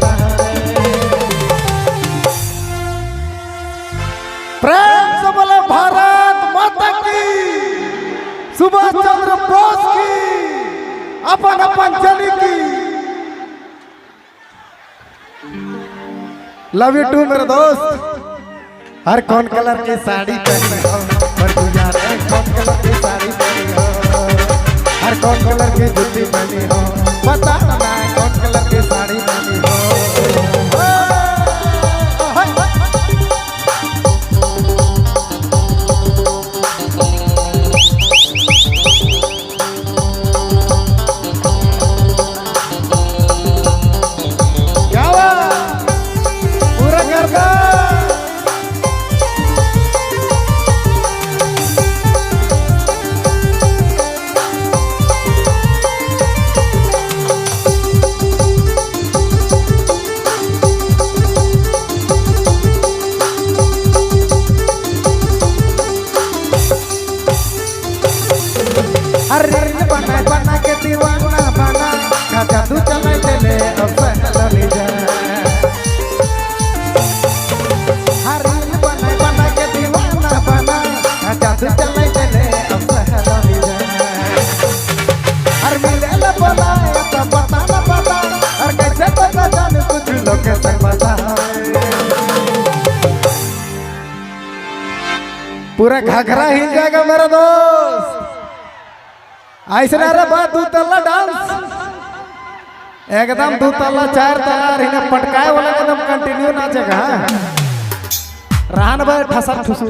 पता प्रेम से बोले भारत माता की, सुभाष चंद्र बोस की, अपन अपन जनी की। लव यू टू मेरे दोस्त। हर कौन कलर की साड़ी पहनी हो, पर तू जाने कौन कलर की साड़ी पहनी हो, हर कौन कलर की जूती पहनी हो, पता ना कौन कलर की साड़ी पहनी हो। अरे बना बना के दीवाना बना, जादू चले चले अब चले जा। अरे बना बना के दीवाना बना, जादू चले चले अब चले जा। अरे मिले न बोला तो पता न पता, और कैसे पता जाने कुछ लोग कैसे पता। पूरा घाघरा हिल जाएगा मेरा दोस्त। ऐसे रे बात दू तल्ला डांस एकदम दू तल्ला चार तल्ला रहने पटकाए वाला एकदम कंटिन्यू नाचेगा। रहन भाई ठसा ठुसू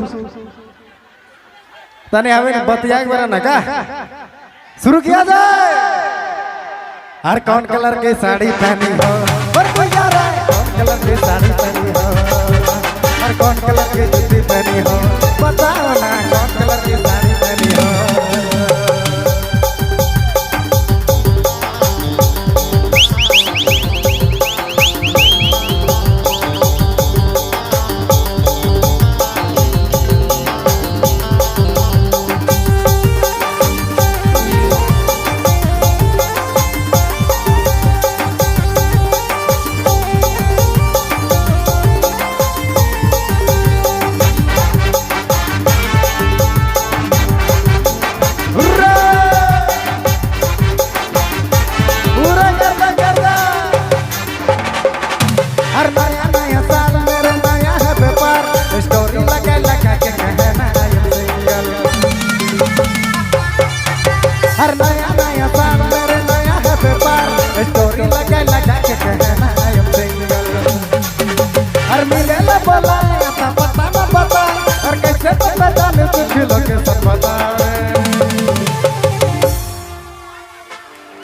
तने हमें बतिया के ना का शुरू किया जाए। हर कौन कलर की साड़ी पहनी हो,